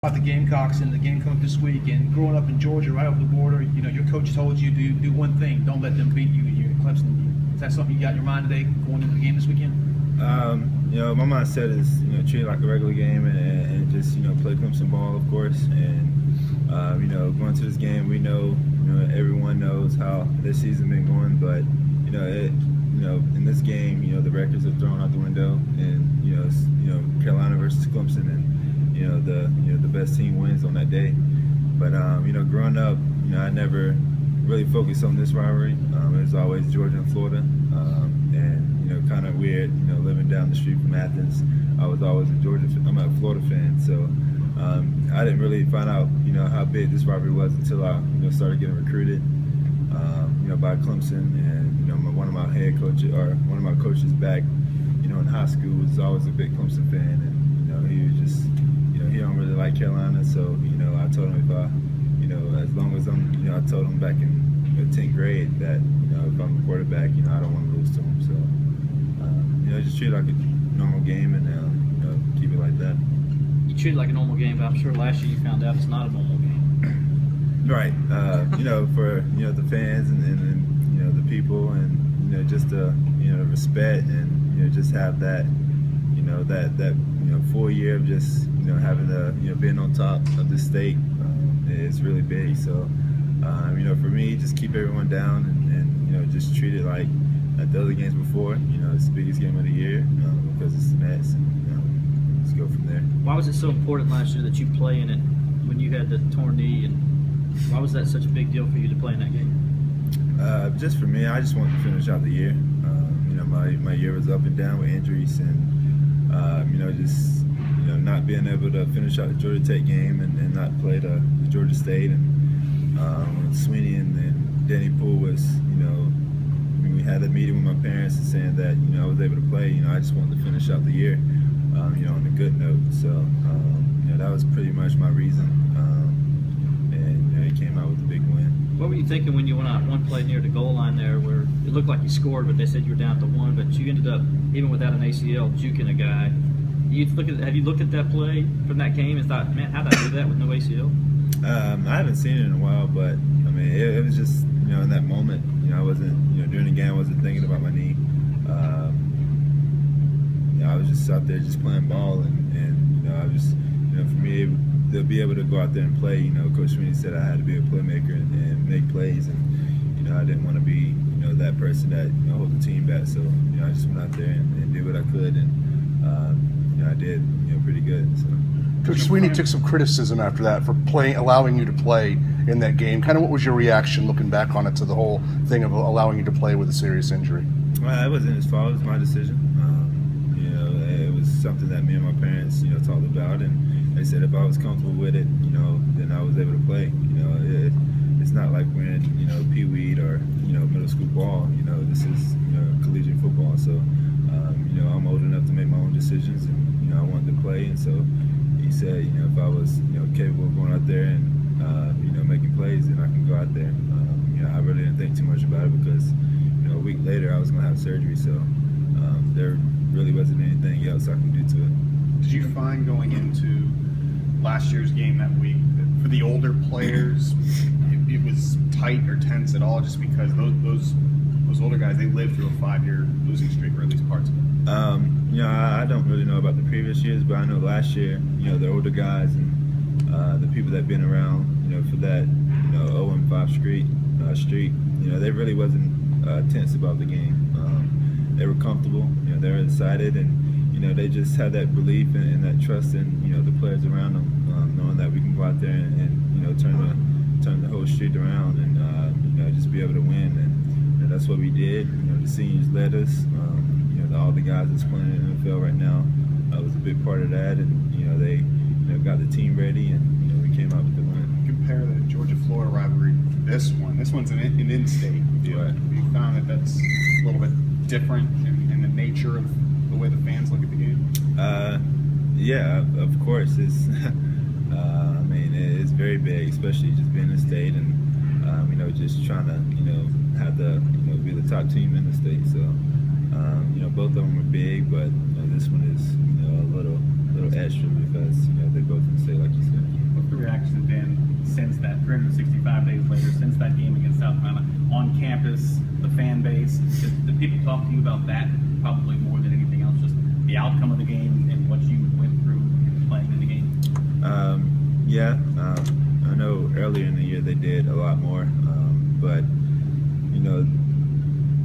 About the Gamecocks and the Gamecock this week, and growing up in Georgia, right over the border, your coach told you to do one thing: don't let them beat you. You're in Clemson. Is that something you got in your mind today, going into the game this weekend? My mindset is treat it like a regular game and just play Clemson ball, of course. And going to this game, we know everyone knows how this season been going, but in this game, the records are thrown out the window, and it's, Carolina versus Clemson, and the best team wins on that day. But growing up, I never really focused on this rivalry. It was always Georgia and Florida, and kind of weird, living down the street from Athens. I was always I'm a Florida fan, so I didn't really find out how big this rivalry was until I started getting recruited by Clemson, and one of my head coaches, or one of my coaches back in high school, was always a big Clemson fan, and he was just he don't really like Carolina, so I told him as long as I told him back in 10th grade that if I'm a quarterback, I don't want to lose to him, so just treat it like a normal game, and keep it like that. You treat it like a normal game, but I'm sure last year you found out it's not a normal game. Right. For the fans and the people, and just the respect, and just have that that full year of just having the being on top of the state is really big. So for me, just keep everyone down, and just treat it like the other games before. It's the biggest game of the year because it's the Nets, and just go from there. Why was it so important last year that you play in it when you had the torn knee, and why was that such a big deal for you to play in that game? Just for me, I just wanted to finish out the year. My year was up and down with injuries, and just not being able to finish out the Georgia Tech game and not play the Georgia State, and Sweeney and Danny Poole was we had a meeting with my parents and saying that I was able to play. I just wanted to finish out the year on a good note. So that was pretty much my reason, and it came out with a big win. What were you thinking when you went out one play near the goal line there, where it looked like you scored, but they said you were down to one, but you ended up, even without an ACL, juking a guy? Have you looked at that play from that game and thought, man, how did I do that with no ACL? I haven't seen it in a while, but it was just in that moment. I wasn't during the game, I wasn't thinking about my knee. I was just out there just playing ball, and I was just for me to be able to go out there and play. Coach Sweeney said I had to be a playmaker and make plays, and I didn't want to be that person that hold the team back. So I just went out there and did what I could, and I did pretty good. So. Coach Sweeney took some criticism after that for allowing you to play in that game. Kind of what was your reaction looking back on it, to the whole thing of allowing you to play with a serious injury? It wasn't his fault. It was my decision. It was something that me and my parents talked about, and they said if I was comfortable with it, then I was able to play. It's not like we're in pee-wee or middle school ball. This is collegiate football. So I'm old enough to make my own decisions, and I wanted to play, and so he said if I was capable of going out there and making plays, then I can go out there. I really didn't think too much about it because a week later I was going to have surgery, so there really wasn't anything else I can do to it. Did you find going into last year's game that week that for the older players it was tight or tense at all, just because those older guys, they lived through a 5-year losing streak, or at least parts of it? I don't really know about the previous years, but I know last year, the older guys and the people that been around, for that 0-5 streak, they really wasn't tense about the game. They were comfortable, they were excited, and they just had that belief and that trust in the players around them, knowing that we can go out there and turn the whole street around, and just be able to win. And that's what we did. The seniors led us. All the guys that's playing in the NFL right now was a big part of that, and they got the team ready, and we came out with the win. Compare the Georgia-Florida rivalry to this one. This one's an in-state deal. Right. Have you found that that's a little bit different in the nature of the way the fans look at the game? Yeah, of course. It's it's very big, especially just being in the state, and just trying to have be the top team in the state. So both of them are big, but this one is a little little extra because they both can say, like you said. What's the reaction been since that 365 days later, since that game against South Carolina, on campus, the fan base? Did people talk to you about that probably more than anything else, just the outcome of the game and what you went through playing in the game? I know earlier in the year they did a lot more, but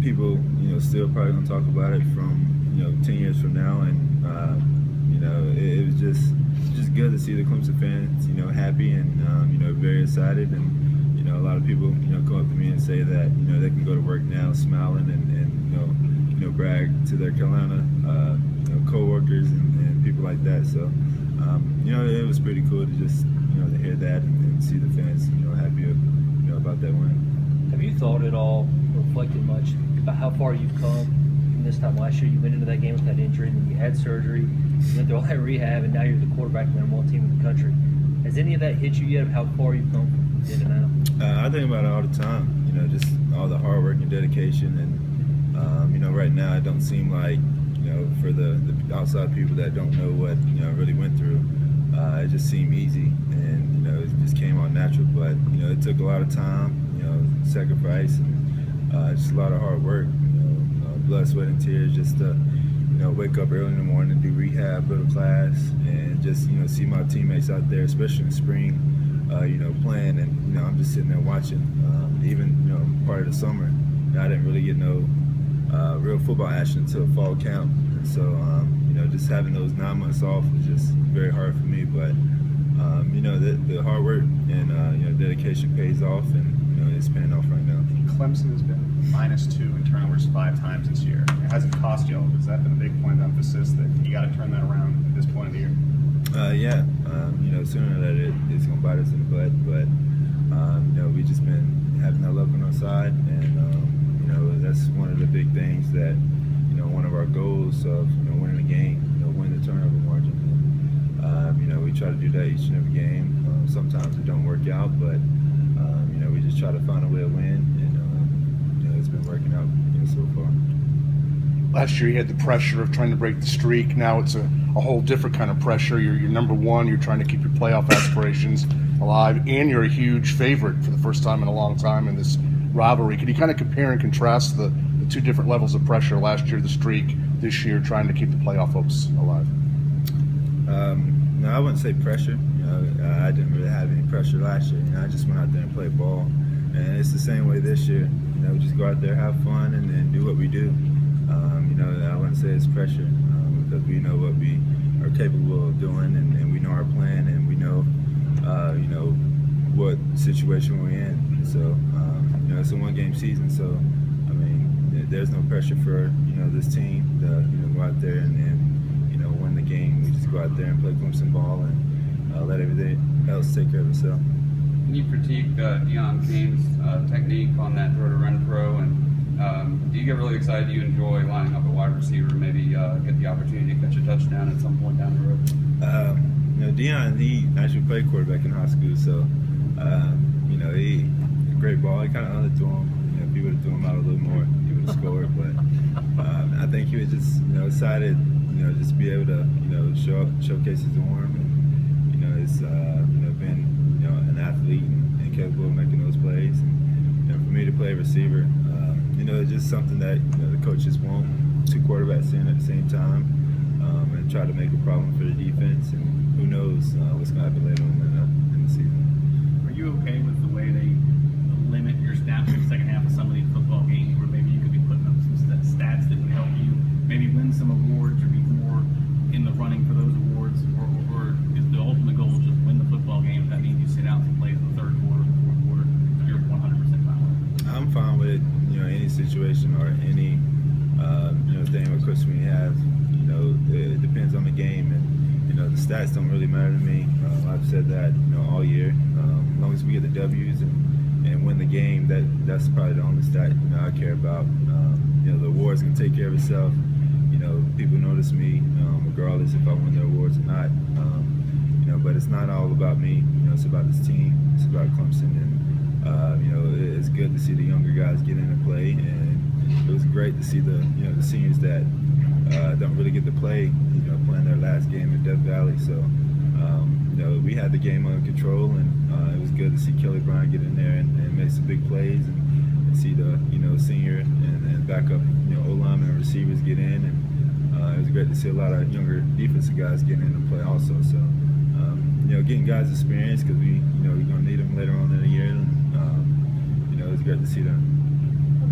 people still probably gonna talk about it from 10 years from now, and it was just good to see the Clemson fans happy and very excited, and a lot of people come up to me and say that they can go to work now smiling and brag to their Carolina co-workers and people like that. So it was pretty cool to just to hear that and see the fans happy about that win. Have you thought at all, reflected much about how far you've come from this time last year? You went into that game with that injury, and then you had surgery, you went through all that rehab, and now you're the quarterback of the number one team in the country. Has any of that hit you yet, of how far you've come from then to now? I think about it all the time, just all the hard work and dedication, and right now it don't seem like, for the outside people that don't know what I really went through, it just seemed easy, and it just came out natural. But it took a lot of time, sacrifice, and just a lot of hard work, blood, sweat, and tears, just to wake up early in the morning, do rehab, go to class, and just see my teammates out there, especially in spring, playing, and I'm just sitting there watching. Even part of the summer, I didn't really get no real football action until fall camp, and so just having those 9 months off was just very hard for me. But the hard work and dedication pays off, and it's paying off right now. Clemson has been -2 in turnovers 5 times this year. It hasn't cost y'all. Has that been a big point of emphasis that you got to turn that around at this point of the year? Sooner that it's gonna bite us in the butt, but we just been having that luck on our side, and that's one of the big things that one of our goals of winning a game, win the turnover margin. And, we try to do that each and every game. Sometimes it don't work out, but we just try to find a way to win, and it's been working out so far. Last year you had the pressure of trying to break the streak. Now it's a whole different kind of pressure. You're number one. You're trying to keep your playoff aspirations alive, and you're a huge favorite for the first time in a long time in this rivalry. Can you kind of compare and contrast the two different levels of pressure? Last year, the streak; this year, trying to keep the playoff hopes alive. No, I wouldn't say pressure. I didn't really have any pressure last year. I just went out there and played ball, and it's the same way this year. We just go out there, have fun, and do what we do. I wouldn't say it's pressure because we know what we are capable of doing, and we know our plan, and we know, what situation we're in. So, it's a one-game season. So, there's no pressure for this team to go out there and win the game. We just go out there and play Clemson ball and let everything else take care of itself. Can you critique Deion King's technique on that throw to run throw, and do you get really excited? Do you enjoy lining up a wide receiver, maybe get the opportunity to catch a touchdown at some point down the road? Deion, he actually played quarterback in high school, so he a great ball. He kind of underthrew him. If he would have threw him out a little more, he would have scored. But I think he was just excited, just be able to showcase his arm, and he's been an athlete and capable of making those plays. And for me to play receiver, it's just something that the coaches want 2 quarterbacks in at the same time, and try to make a problem for the defense. And who knows what's going to happen later on in the season. Are you okay with the way they limit your snaps in the second half of some of these football games, where maybe you could be putting up some stats that would help you maybe win some awards or be more in the running for those awards, or is the ultimate goal just win the football game? That means you sit out some plays in the third quarter, the fourth quarter, you're 100% fine with it? I'm fine with any situation or any thing what Coach Sweeney has. It depends on the game, and the stats don't really matter to me. I've said that all year. As long as we get the W's and win the game, that's probably the only stat I care about. The awards can take care of itself. People notice me regardless if I win the awards or not. But it's not all about me. It's about this team. It's about Clemson, and it's good to see the younger guys get in and play. And it was great to see the seniors that don't really get to play, playing their last game in Death Valley. So, we had the game under control, and it was good to see Kelly Bryant get in there and make some big plays, and see the, senior and backup, O-linemen and receivers get in, and it was great to see a lot of younger defensive guys getting in and play also. So, getting guys experience, because we're going to need them later on in the year, and it was great to see them.